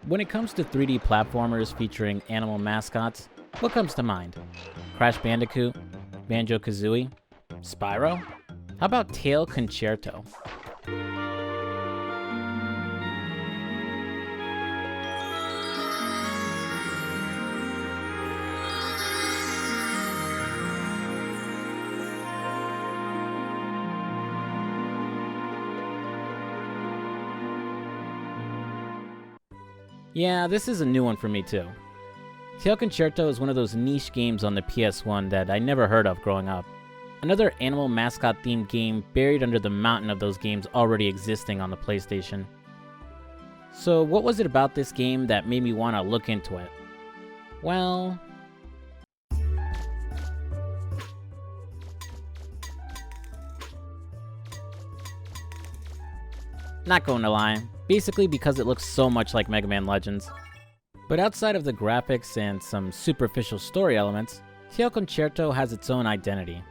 When it comes to 3D platformers featuring animal mascots, what comes to mind? Crash Bandicoot? Banjo-Kazooie? Spyro? How about Tail Concerto? Yeah, this is a new one for me too. Tail Concerto is one of those niche games on the PS1 that I never heard of growing up. Another animal mascot themed game buried under the mountain of those games already existing on the PlayStation. So what was it about this game that made me want to look into it? Well, not going to lie, basically because it looks so much like Mega Man Legends. But outside of the graphics and some superficial story elements, Tail Concerto has its own identity.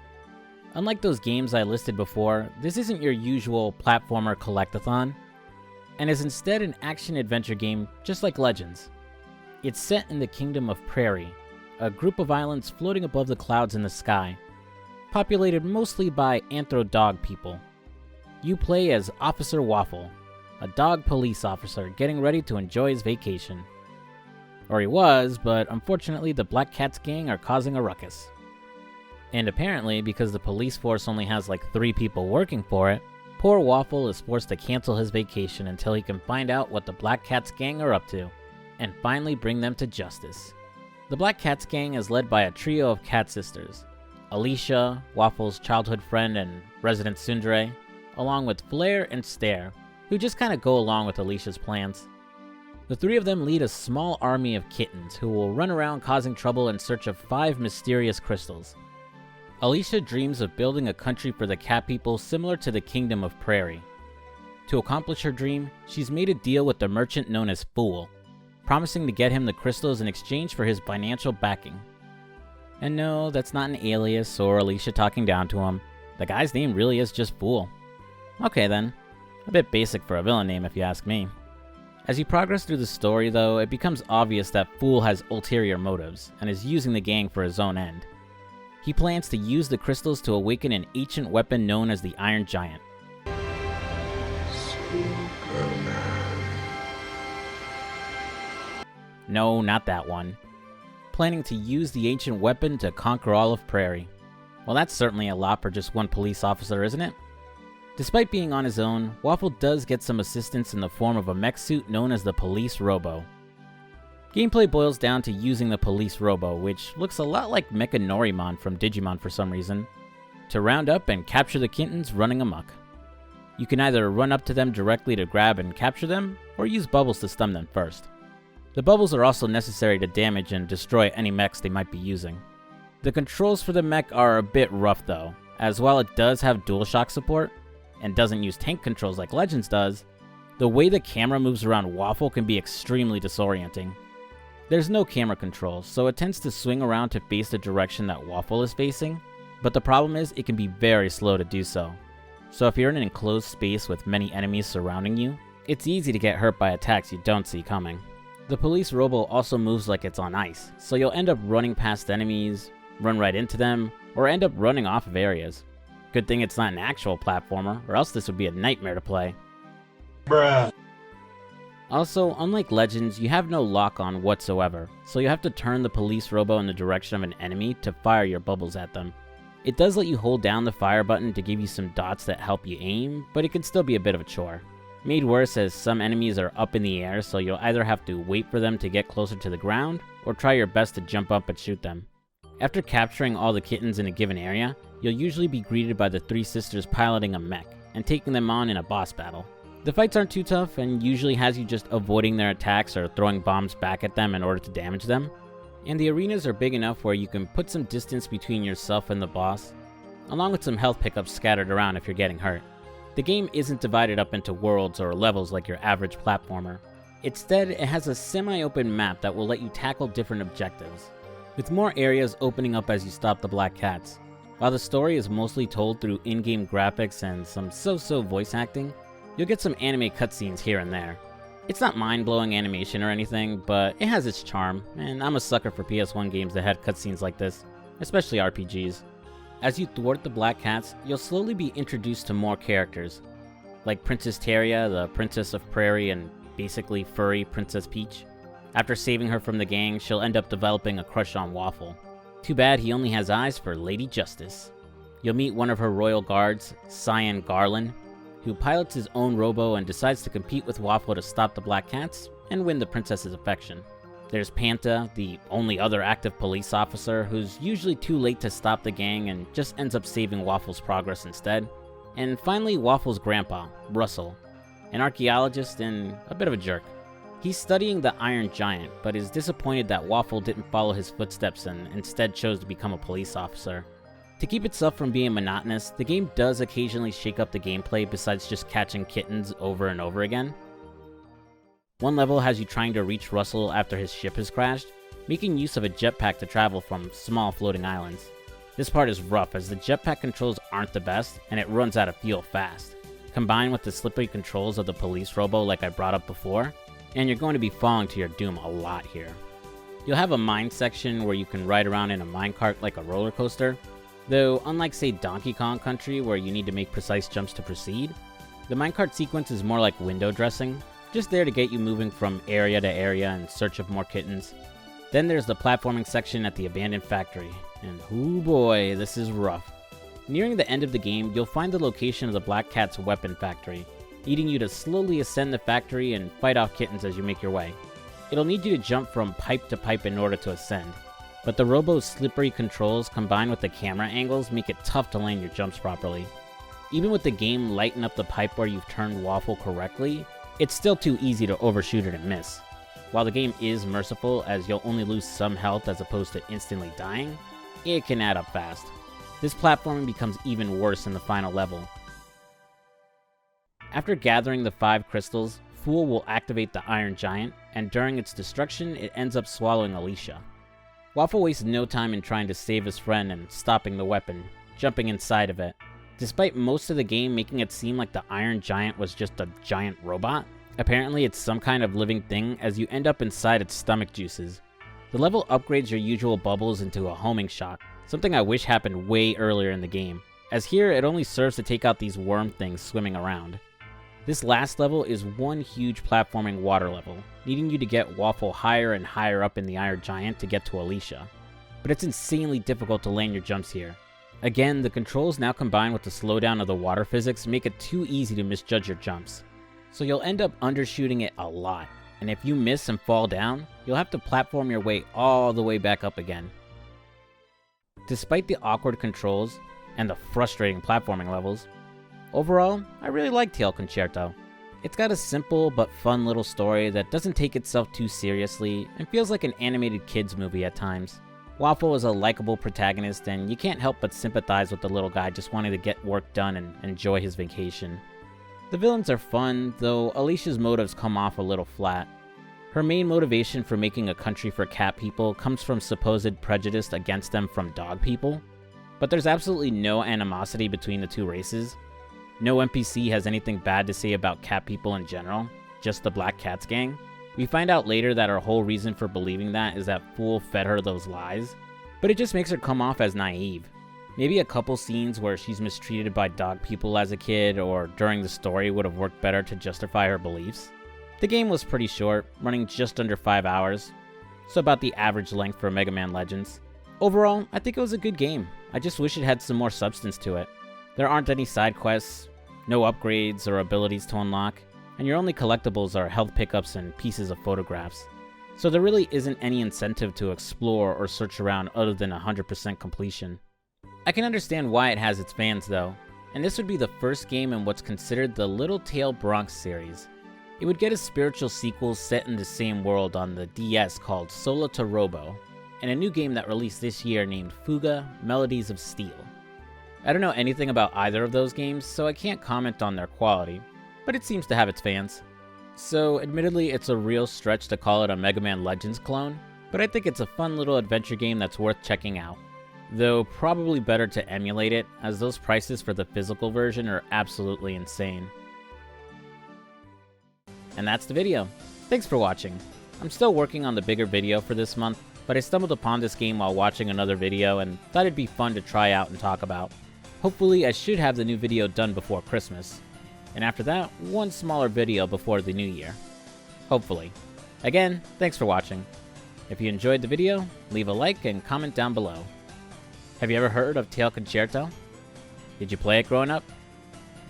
Unlike those games I listed before, this isn't your usual platformer collectathon, and is instead an action-adventure game just like Legends. It's set in the Kingdom of Prairie, a group of islands floating above the clouds in the sky, populated mostly by anthro-dog people. You play as Officer Waffle, a dog police officer getting ready to enjoy his vacation. Or he was, but unfortunately the Black Cats gang are causing a ruckus. And apparently, because the police force only has like 3 people working for it, poor Waffle is forced to cancel his vacation until he can find out what the Black Cats gang are up to, and finally bring them to justice. The Black Cats gang is led by a trio of cat sisters, Alicia, Waffle's childhood friend and resident tsundere, along with Flair and Stare, who just kinda go along with Alicia's plans. The 3 of them lead a small army of kittens who will run around causing trouble in search of 5 mysterious crystals. Alicia dreams of building a country for the cat people similar to the Kingdom of Prairie. To accomplish her dream, she's made a deal with the merchant known as Fool, promising to get him the crystals in exchange for his financial backing. And no, that's not an alias or Alicia talking down to him. The guy's name really is just Fool. Okay then, a bit basic for a villain name if you ask me. As you progress through the story though, it becomes obvious that Fool has ulterior motives, and is using the gang for his own end. He plans to use the crystals to awaken an ancient weapon known as the Iron Giant. Superman. No, not that one. Planning to use the ancient weapon to conquer all of Prairie. Well, that's certainly a lot for just one police officer, isn't it? Despite being on his own, Waffle does get some assistance in the form of a mech suit known as the Police Robo. Gameplay boils down to using the Police Robo, which looks a lot like Mecha Norimon from Digimon for some reason, to round up and capture the kittens running amok. You can either run up to them directly to grab and capture them, or use bubbles to stun them first. The bubbles are also necessary to damage and destroy any mechs they might be using. The controls for the mech are a bit rough though, as while it does have DualShock support, and doesn't use tank controls like Legends does, the way the camera moves around Waffle can be extremely disorienting. There's no camera controls, so it tends to swing around to face the direction that Waffle is facing, but the problem is it can be very slow to do so. So if you're in an enclosed space with many enemies surrounding you, it's easy to get hurt by attacks you don't see coming. The Police Robo also moves like it's on ice, so you'll end up running past enemies, run right into them, or end up running off of areas. Good thing it's not an actual platformer, or else this would be a nightmare to play. Bruh. Also, unlike Legends, you have no lock-on whatsoever, so you have to turn the Police Robo in the direction of an enemy to fire your bubbles at them. It does let you hold down the fire button to give you some dots that help you aim, but it can still be a bit of a chore. Made worse as some enemies are up in the air, so you'll either have to wait for them to get closer to the ground, or try your best to jump up and shoot them. After capturing all the kittens in a given area, you'll usually be greeted by the 3 sisters piloting a mech, and taking them on in a boss battle. The fights aren't too tough, and usually has you just avoiding their attacks or throwing bombs back at them in order to damage them. And the arenas are big enough where you can put some distance between yourself and the boss, along with some health pickups scattered around if you're getting hurt. The game isn't divided up into worlds or levels like your average platformer. Instead, it has a semi-open map that will let you tackle different objectives, with more areas opening up as you stop the Black Cats. While the story is mostly told through in-game graphics and some so-so voice acting, you'll get some anime cutscenes here and there. It's not mind-blowing animation or anything, but it has its charm, and I'm a sucker for PS1 games that had cutscenes like this, especially RPGs. As you thwart the Black Cats, you'll slowly be introduced to more characters, like Princess Teria, the Princess of Prairie, and basically Furry Princess Peach. After saving her from the gang, she'll end up developing a crush on Waffle. Too bad he only has eyes for Lady Justice. You'll meet one of her royal guards, Cyan Garland, who pilots his own robo and decides to compete with Waffle to stop the Black Cats and win the princess's affection. There's Panta, the only other active police officer, who's usually too late to stop the gang and just ends up saving Waffle's progress instead. And finally, Waffle's grandpa, Russell, an archaeologist and a bit of a jerk. He's studying the Iron Giant, but is disappointed that Waffle didn't follow his footsteps and instead chose to become a police officer. To keep itself from being monotonous, the game does occasionally shake up the gameplay besides just catching kittens over and over again. One level has you trying to reach Russell after his ship has crashed, making use of a jetpack to travel from small floating islands. This part is rough as the jetpack controls aren't the best and it runs out of fuel fast. Combined with the slippery controls of the police robo like I brought up before, and you're going to be falling to your doom a lot here. You'll have a mine section where you can ride around in a minecart like a roller coaster, though unlike say Donkey Kong Country where you need to make precise jumps to proceed, the minecart sequence is more like window dressing, just there to get you moving from area to area in search of more kittens. Then there's the platforming section at the abandoned factory, and oh boy, this is rough. Nearing the end of the game, you'll find the location of the Black Cat's weapon factory, needing you to slowly ascend the factory and fight off kittens as you make your way. It'll need you to jump from pipe to pipe in order to ascend, but the robo's slippery controls combined with the camera angles make it tough to land your jumps properly. Even with the game lighting up the pipe where you've turned Waffle correctly, it's still too easy to overshoot it and miss. While the game is merciful as you'll only lose some health as opposed to instantly dying, it can add up fast. This platforming becomes even worse in the final level. After gathering the 5 crystals, Fool will activate the Iron Giant, and during its destruction, it ends up swallowing Alicia. Waffle wastes no time in trying to save his friend and stopping the weapon, jumping inside of it. Despite most of the game making it seem like the Iron Giant was just a giant robot, apparently it's some kind of living thing as you end up inside its stomach juices. The level upgrades your usual bubbles into a homing shot, something I wish happened way earlier in the game, as here it only serves to take out these worm things swimming around. This last level is one huge platforming water level, needing you to get Waffle higher and higher up in the Iron Giant to get to Alicia. But it's insanely difficult to land your jumps here. Again, the controls now combined with the slowdown of the water physics make it too easy to misjudge your jumps. So you'll end up undershooting it a lot, and if you miss and fall down, you'll have to platform your way all the way back up again. Despite the awkward controls and the frustrating platforming levels, overall, I really like Tail Concerto. It's got a simple but fun little story that doesn't take itself too seriously and feels like an animated kids movie at times. Waffle is a likable protagonist and you can't help but sympathize with the little guy just wanting to get work done and enjoy his vacation. The villains are fun, though Alicia's motives come off a little flat. Her main motivation for making a country for cat people comes from supposed prejudice against them from dog people, but there's absolutely no animosity between the two races. No NPC has anything bad to say about cat people in general, just the Black Cats gang. We find out later that her whole reason for believing that is that Fool fed her those lies, but it just makes her come off as naive. Maybe a couple scenes where she's mistreated by dog people as a kid or during the story would have worked better to justify her beliefs. The game was pretty short, running just under 5 hours, so about the average length for Mega Man Legends. Overall, I think it was a good game. I just wish it had some more substance to it. There aren't any side quests, no upgrades or abilities to unlock, and your only collectibles are health pickups and pieces of photographs. So there really isn't any incentive to explore or search around other than 100% completion. I can understand why it has its fans though, and this would be the first game in what's considered the Little Tail Bronx series. It would get a spiritual sequel set in the same world on the DS called Sola to Robo, and a new game that released this year named Fuga Melodies of Steel. I don't know anything about either of those games, so I can't comment on their quality, but it seems to have its fans. So admittedly, it's a real stretch to call it a Mega Man Legends clone, but I think it's a fun little adventure game that's worth checking out. Though probably better to emulate it, as those prices for the physical version are absolutely insane. And that's the video. Thanks for watching. I'm still working on the bigger video for this month, but I stumbled upon this game while watching another video and thought it'd be fun to try out and talk about. Hopefully I should have the new video done before Christmas. And after that, one smaller video before the new year. Hopefully. Again, thanks for watching. If you enjoyed the video, leave a like and comment down below. Have you ever heard of Tail Concerto? Did you play it growing up?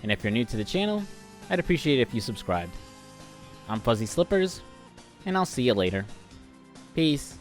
And if you're new to the channel, I'd appreciate it if you subscribed. I'm FuzzySlippers, and I'll see you later. Peace.